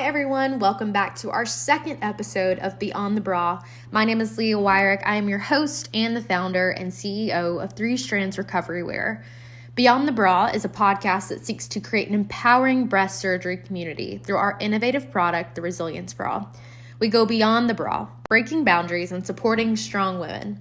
Hi everyone, welcome back to our second episode of Beyond the Bra. My name is Leah Wyrick. I am your host and the founder and CEO of 3 Strands Recovery Wear. Beyond the Bra is a podcast that seeks to create an empowering breast surgery community through our innovative product, the Resilience Bra. We go beyond the bra, breaking boundaries and supporting strong women.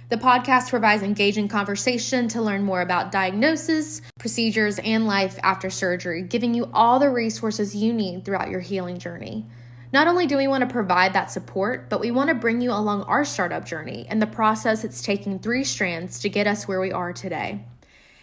The podcast provides engaging conversation to learn more about diagnosis, procedures, and life after surgery, giving you all the resources you need throughout your healing journey. Not only do we want to provide that support, but we want to bring you along our startup journey and the process it's taking 3 strands to get us where we are today.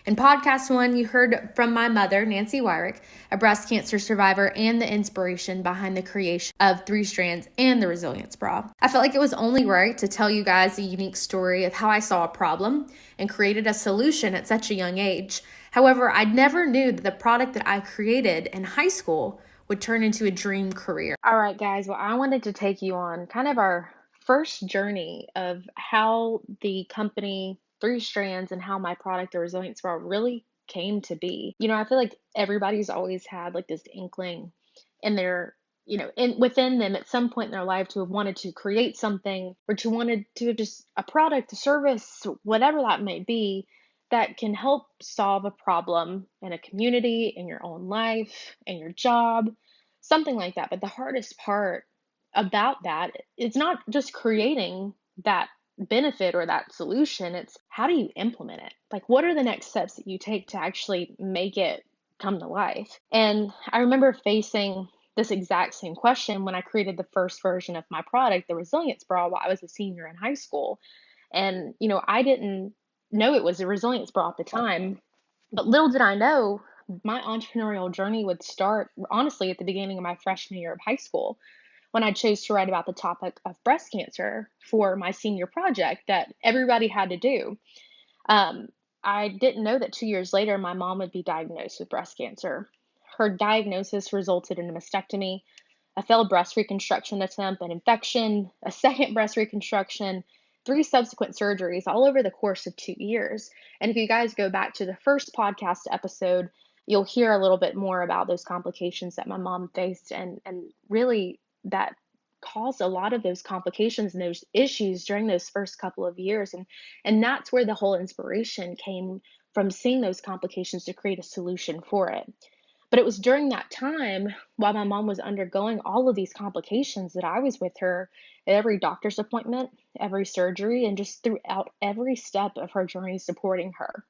In podcast 1, you heard from my mother, Nancy Wyrick, a breast cancer survivor and the inspiration behind the creation of 3 Strands and the Resilience Bra. I felt like it was only right to tell you guys a unique story of how I saw a problem and created a solution at such a young age. However, I never knew that the product that I created in high school would turn into a dream career. All right, guys, well, I wanted to take you on kind of our first journey of how the company 3 Strands and how my product, the Resilience Bra, really came to be. I feel like everybody's always had like this inkling in their, within them at some point in their life to have wanted to create something or to wanted to just a product, a service, whatever that may be, that can help solve a problem in a community, in your own life, in your job, something like that. But the hardest part about that, it's not just creating that benefit or that solution, it's how do you implement it? Like, what are the next steps that you take to actually make it come to life? And I remember facing this exact same question when I created the first version of my product, the Resilience Bra, while I was a senior in high school. And, I didn't know it was a Resilience Bra at the time, but little did I know my entrepreneurial journey would start, honestly, at the beginning of my freshman year of high school, when I chose to write about the topic of breast cancer for my senior project that everybody had to do. I didn't know that 2 years later, my mom would be diagnosed with breast cancer. Her diagnosis resulted in a mastectomy, a failed breast reconstruction attempt, an infection, a second breast reconstruction, 3 subsequent surgeries, all over the course of 2 years. And if you guys go back to the first podcast episode, you'll hear a little bit more about those complications that my mom faced and really that caused a lot of those complications and those issues during those first couple of years. And that's where the whole inspiration came from, seeing those complications to create a solution for it. But it was during that time, while my mom was undergoing all of these complications, that I was with her at every doctor's appointment, every surgery, and just throughout every step of her journey, supporting her,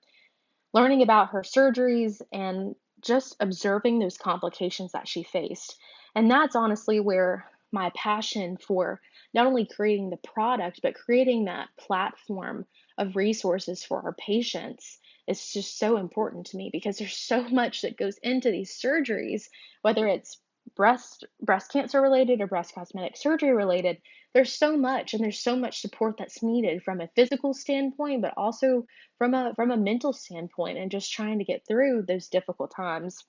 learning about her surgeries and just observing those complications that she faced. And that's honestly where my passion for not only creating the product, but creating that platform of resources for our patients is just so important to me, because there's so much that goes into these surgeries, whether it's breast cancer related or breast cosmetic surgery related. There's so much, and there's so much support that's needed from a physical standpoint, but also from a mental standpoint, and just trying to get through those difficult times.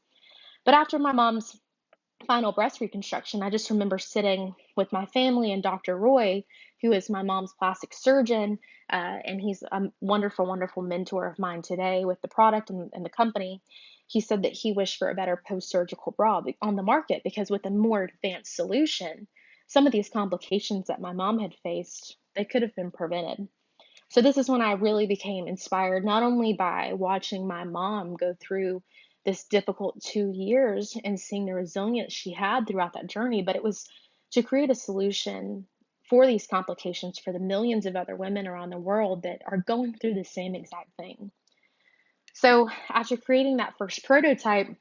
But after my mom's final breast reconstruction, I just remember sitting with my family and Dr. Roy, who is my mom's plastic surgeon, and he's a wonderful, wonderful mentor of mine today with the product and the company. He said that he wished for a better post-surgical bra on the market, because with a more advanced solution, some of these complications that my mom had faced, they could have been prevented. So this is when I really became inspired, not only by watching my mom go through this difficult 2 years and seeing the resilience she had throughout that journey, but it was to create a solution for these complications for the millions of other women around the world that are going through the same exact thing. So after creating that first prototype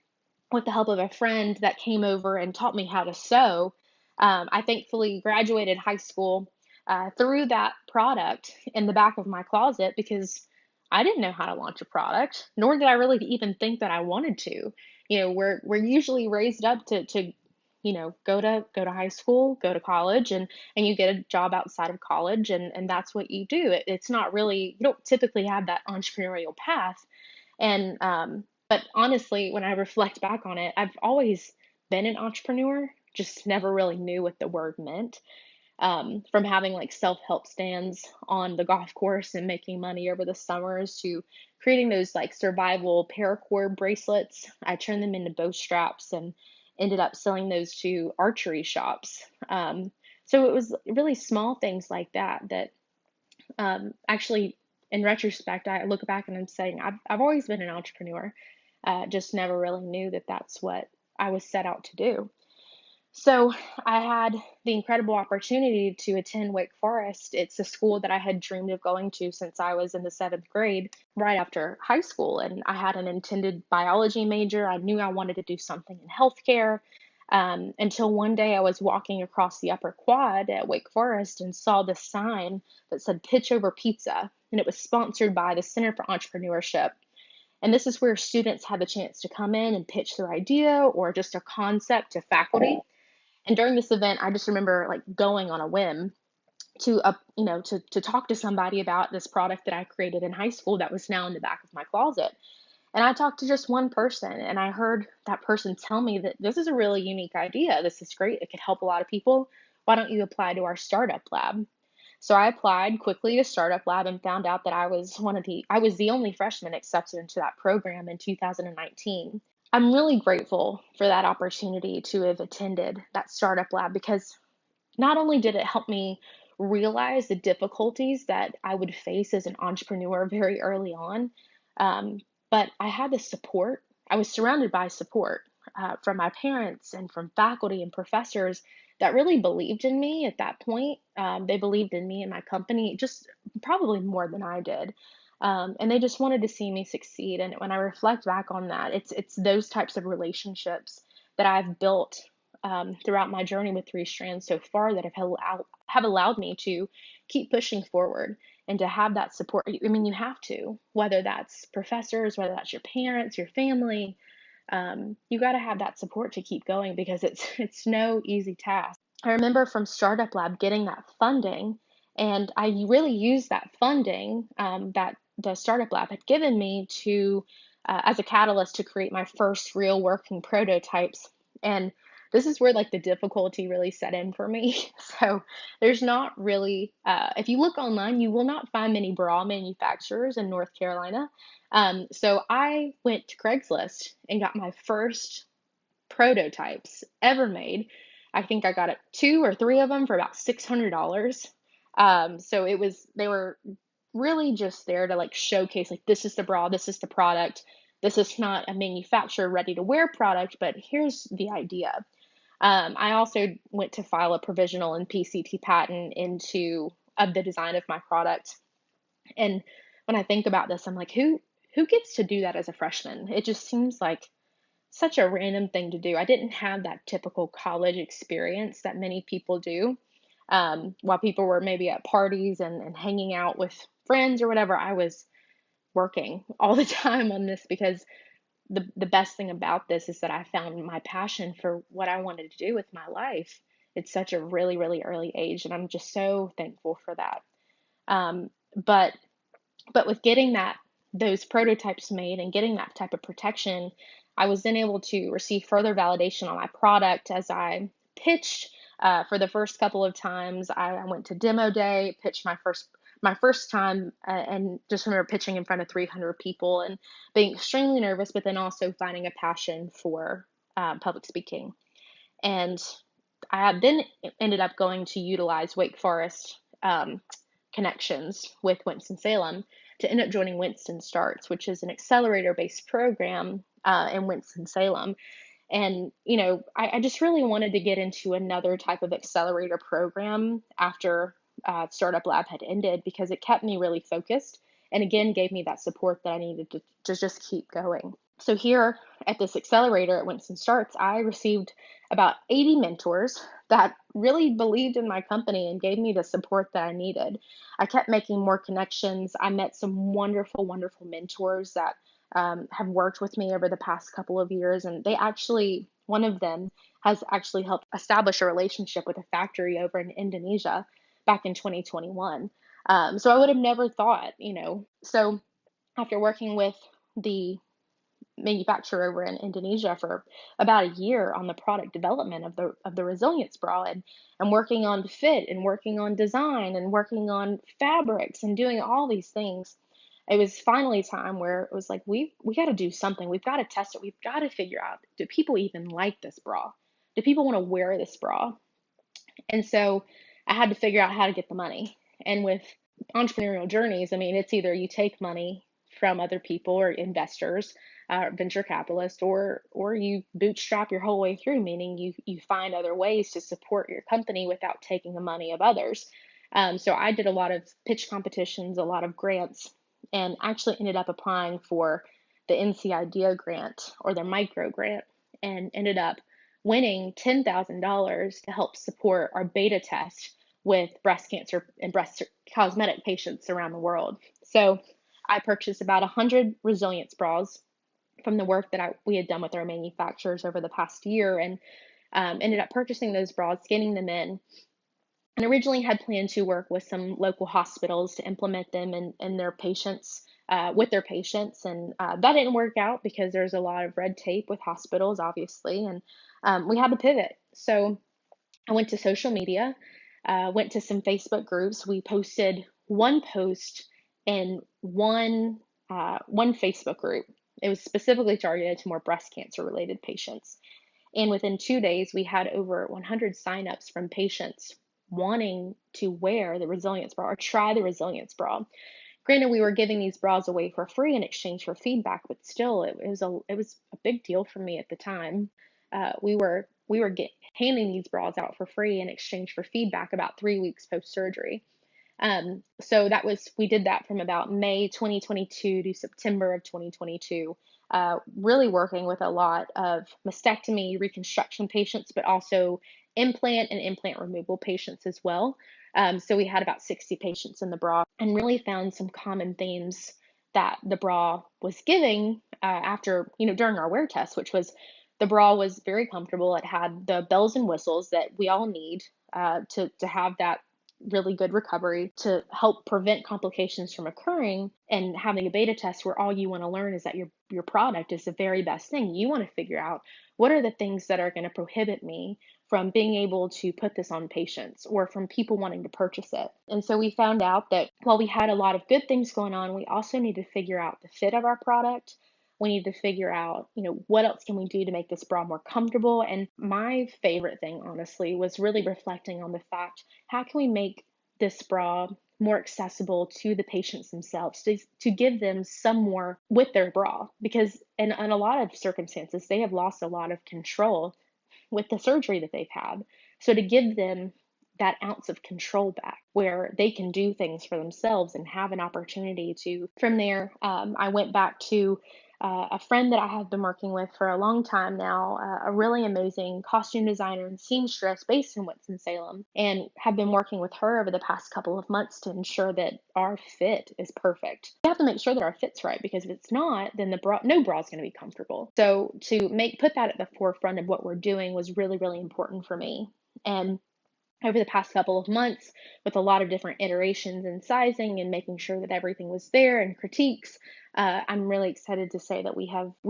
with the help of a friend that came over and taught me how to sew, I thankfully graduated high school through that product in the back of my closet, because I didn't know how to launch a product, nor did I really even think that I wanted to. We're usually raised up to go to high school, go to college, and you get a job outside of college, and that's what you do. It's not really, you don't typically have that entrepreneurial path. And but honestly, when I reflect back on it, I've always been an entrepreneur, just never really knew what the word meant. From having like self-help stands on the golf course and making money over the summers, to creating those like survival paracord bracelets. I turned them into bow straps, and ended up selling those to archery shops. So it was really small things like that actually, in retrospect, I look back and I'm saying I've always been an entrepreneur, just never really knew that that's what I was set out to do. So I had the incredible opportunity to attend Wake Forest. It's a school that I had dreamed of going to since I was in the seventh grade, right after high school. And I had an intended biology major. I knew I wanted to do something in healthcare. Until one day I was walking across the upper quad at Wake Forest and saw this sign that said Pitch Over Pizza. And it was sponsored by the Center for Entrepreneurship. And this is where students had the chance to come in and pitch their idea or just a concept to faculty. And during this event, I just remember like going on a whim to to talk to somebody about this product that I created in high school that was now in the back of my closet. And I talked to just one person, and I heard that person tell me that this is a really unique idea. This is great. It could help a lot of people. Why don't you apply to our startup lab? So I applied quickly to startup lab and found out that I was the only freshman accepted into that program in 2019. I'm really grateful for that opportunity to have attended that startup lab because not only did it help me realize the difficulties that I would face as an entrepreneur very early on, um, but I had the support. I was surrounded by support from my parents and from faculty and professors that really believed in me at that point. They believed in me and my company just probably more than I did. And they just wanted to see me succeed. And when I reflect back on that, it's those types of relationships that I've built throughout my journey with Three Strands so far that have allowed me to keep pushing forward and to have that support. I mean, you have to, whether that's professors, whether that's your parents, your family, you got to have that support to keep going because it's no easy task. I remember from Startup Lab getting that funding, and I really used that funding that the Startup Lab had given me to as a catalyst to create my first real working prototypes. And this is where like the difficulty really set in for me. So there's not really, if you look online, you will not find many bra manufacturers in North Carolina. So I went to Craigslist and got my first prototypes ever made. I think I got two or three of them for about $600. So they were really just there to like showcase like this is the bra, this is the product. This is not a manufacturer ready to wear product, but here's the idea. I also went to file a provisional and PCT patent into of the design of my product. And when I think about this, I'm like, who gets to do that as a freshman? It just seems like such a random thing to do. I didn't have that typical college experience that many people do. While people were maybe at parties and hanging out with friends or whatever, I was working all the time on this because the best thing about this is that I found my passion for what I wanted to do with my life at such a really, really early age. And I'm just so thankful for that. Um, but with getting those prototypes made and getting that type of protection, I was then able to receive further validation on my product as I pitched for the first couple of times. I went to demo day, pitched my first time, and just remember pitching in front of 300 people and being extremely nervous, but then also finding a passion for public speaking. And I then ended up going to utilize Wake Forest connections with Winston-Salem to end up joining Winston Starts, which is an accelerator-based program in Winston-Salem. And, I just really wanted to get into another type of accelerator program after Startup Lab had ended because it kept me really focused and again gave me that support that I needed to just keep going. So here at this accelerator at Winston Starts, I received about 80 mentors that really believed in my company and gave me the support that I needed. I kept making more connections. I met some wonderful, wonderful mentors that have worked with me over the past couple of years. And one of them has actually helped establish a relationship with a factory over in Indonesia back in 2021. So I would have never thought, So after working with the manufacturer over in Indonesia for about a year on the product development of the resilience bra and working on fit and working on design and working on fabrics and doing all these things, it was finally time where it was like, we got to do something. We've got to test it. We've got to figure out, do people even like this bra? Do people want to wear this bra? And so I had to figure out how to get the money. And with entrepreneurial journeys, I mean, it's either you take money from other people or investors, venture capitalists, or you bootstrap your whole way through, meaning you find other ways to support your company without taking the money of others. So I did a lot of pitch competitions, a lot of grants, and actually ended up applying for the NC IDEA grant or the micro grant, and ended up winning $10,000 to help support our beta test with breast cancer and breast cosmetic patients around the world. So I purchased about 100 resilience bras from the work that we had done with our manufacturers over the past year, and ended up purchasing those bras, scanning them in, and originally had planned to work with some local hospitals to implement them in their patients, with their patients. And that didn't work out because there's a lot of red tape with hospitals, obviously, and we had to pivot. So I went to social media, went to some Facebook groups. We posted one post in one Facebook group. It was specifically targeted to more breast cancer related patients. And within 2 days, we had over 100 signups from patients wanting to wear the resilience bra or try the resilience bra. Granted, we were giving these bras away for free in exchange for feedback, but still, it was a big deal for me at the time. We were handing these bras out for free in exchange for feedback about 3 weeks post surgery. So we did that from about May 2022 to September of 2022, really working with a lot of mastectomy reconstruction patients, but also implant and implant removal patients as well. So we had about 60 patients in the bra, and really found some common themes that the bra was giving, after, during our wear test, which was the bra was very comfortable. It had the bells and whistles that we all need, to have that really good recovery, to help prevent complications from occurring. And having a beta test where all you want to learn is that your product is the very best thing. You want to figure out, what are the things that are going to prohibit me from being able to put this on patients or from people wanting to purchase it. And so we found out that while we had a lot of good things going on, we also need to figure out the fit of our product. We need to figure out, what else can we do to make this bra more comfortable? And my favorite thing, honestly, was really reflecting on the fact, how can we make this bra more accessible to the patients themselves, to give them some more with their bra? Because in a lot of circumstances, they have lost a lot of control with the surgery that they've had. So to give them that ounce of control back where they can do things for themselves and have an opportunity to, from there, I went back to a friend that I have been working with for a long time now, a really amazing costume designer and seamstress based in Winston-Salem, and have been working with her over the past couple of months to ensure that our fit is perfect. We have to make sure that our fit's right, because if it's not, then no bra is going to be comfortable. So to put that at the forefront of what we're doing was really, really important for me. And over the past couple of months, with a lot of different iterations and sizing and making sure that everything was there and critiques, I'm really excited to say that we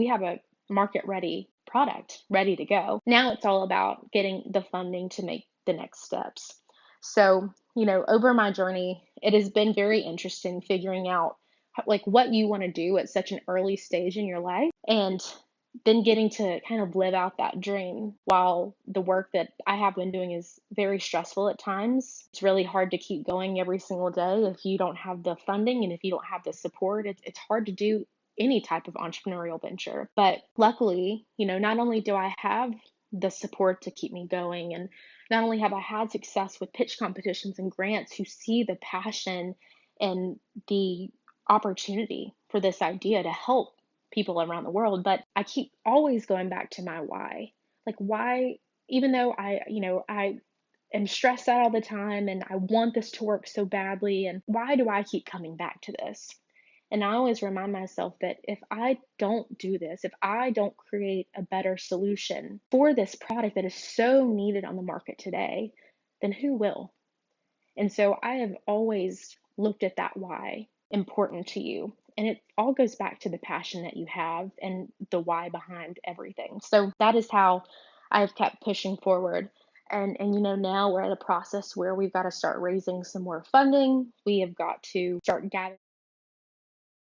have a market ready product ready to go. Now it's all about getting the funding to make the next steps. So, over my journey, it has been very interesting figuring out what you want to do at such an early stage in your life, and then getting to kind of live out that dream while the work that I have been doing is very stressful at times. It's really hard to keep going every single day if you don't have the funding and if you don't have the support. It's hard to do any type of entrepreneurial venture. But luckily, not only do I have the support to keep me going, and not only have I had success with pitch competitions and grants who see the passion and the opportunity for this idea to help people around the world, but I keep always going back to my why. Like, why, even though I am stressed out all the time and I want this to work so badly, and why do I keep coming back to this? And I always remind myself that if I don't do this, if I don't create a better solution for this product that is so needed on the market today, then who will? And so I have always looked at that why important to you. And it all goes back to the passion that you have and the why behind everything. So that is how I've kept pushing forward. And now we're at a process where we've got to start raising some more funding. We have got to start gathering